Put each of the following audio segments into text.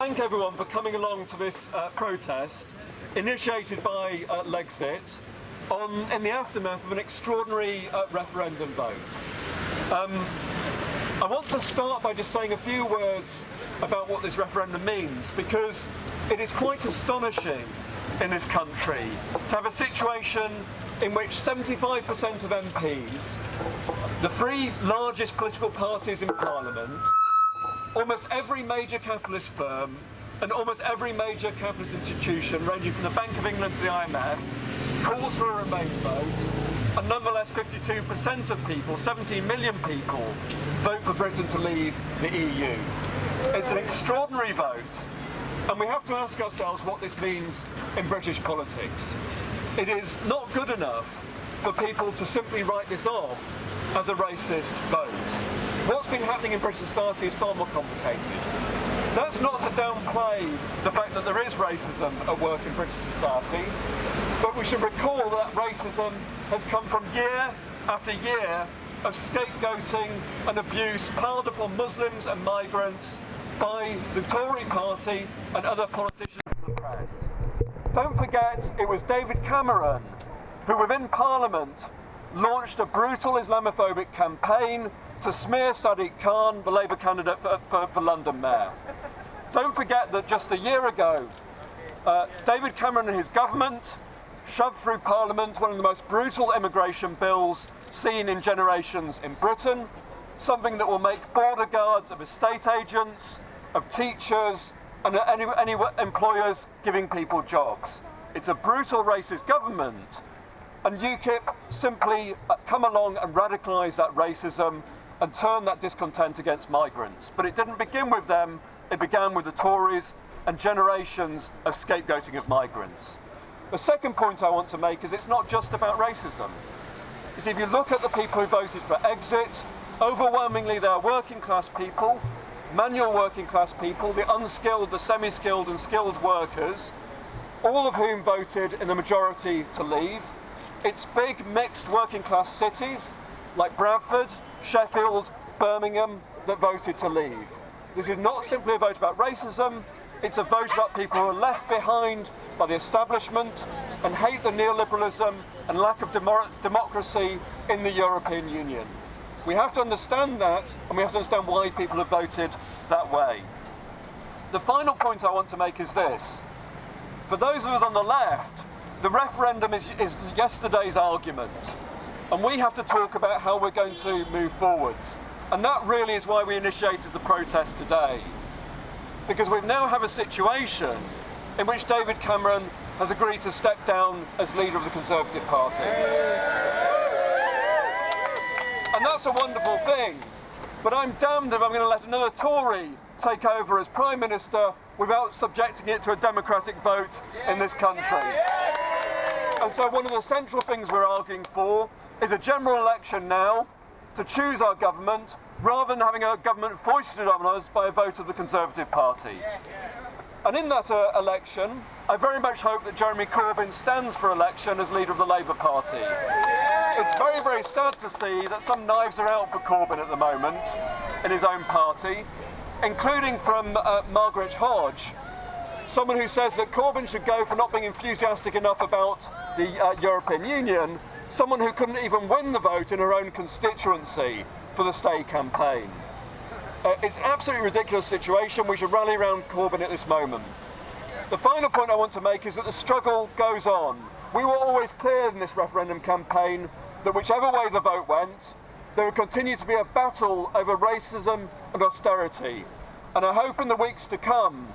Thank everyone for coming along to this protest initiated by Lexit in the aftermath of an extraordinary referendum vote. I want to start by just saying a few words about what this referendum means, because it is quite astonishing in this country to have a situation in which 75% of MPs, the three largest political parties in Parliament, almost every major capitalist firm and almost every major capitalist institution, ranging from the Bank of England to the IMF, calls for a Remain vote, and nonetheless 52% of people, 17 million people, vote for Britain to leave the EU. It's an extraordinary vote, and we have to ask ourselves what this means in British politics. It is not good enough for people to simply write this off as a racist vote. What's been happening in British society is far more complicated. That's not to downplay the fact that there is racism at work in British society, but we should recall that racism has come from year after year of scapegoating and abuse piled upon Muslims and migrants by the Tory party and other politicians and the press. Don't forget, it was David Cameron who within Parliament launched a brutal Islamophobic campaign to smear Sadiq Khan, the Labour candidate for London Mayor. Don't forget that just a year ago, David Cameron and his government shoved through Parliament one of the most brutal immigration bills seen in generations in Britain, something that will make border guards of estate agents, of teachers, and any employers giving people jobs. It's a brutal racist government, and UKIP simply come along and radicalise that racism and turn that discontent against migrants. But it didn't begin with them, it began with the Tories and generations of scapegoating of migrants. The second point I want to make is it's not just about racism. You see, if you look at the people who voted for exit, overwhelmingly they're working class people, manual working class people, the unskilled, the semi-skilled and skilled workers, all of whom voted in the majority to leave. It's big mixed working class cities like Bradford, Sheffield, Birmingham that voted to leave. This is not simply a vote about racism, it's a vote about people who are left behind by the establishment and hate the neoliberalism and lack of democracy in the European Union. We have to understand that, and we have to understand why people have voted that way. The final point I want to make is this. For those of us on the left, the referendum is yesterday's argument, and we have to talk about how we're going to move forwards. And that really is why we initiated the protest today. Because we now have a situation in which David Cameron has agreed to step down as leader of the Conservative Party. And that's a wonderful thing, but I'm damned if I'm going to let another Tory take over as Prime Minister without subjecting it to a democratic vote in this country. And so one of the central things we're arguing for is a general election now to choose our government, rather than having a government foisted on us by a vote of the Conservative Party. And in that election, I very much hope that Jeremy Corbyn stands for election as leader of the Labour Party. It's very, very sad to see that some knives are out for Corbyn at the moment in his own party, including from Margaret Hodge, someone who says that Corbyn should go for not being enthusiastic enough about the European Union, someone who couldn't even win the vote in her own constituency for the Stay campaign. It's an absolutely ridiculous situation. We should rally around Corbyn at this moment. The final point I want to make is that the struggle goes on. We were always clear in this referendum campaign that whichever way the vote went, there would continue to be a battle over racism and austerity. And I hope in the weeks to come,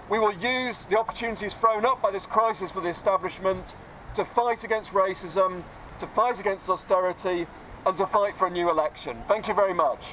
we will use the opportunities thrown up by this crisis for the establishment to fight against racism, to fight against austerity, and to fight for a new election. Thank you very much.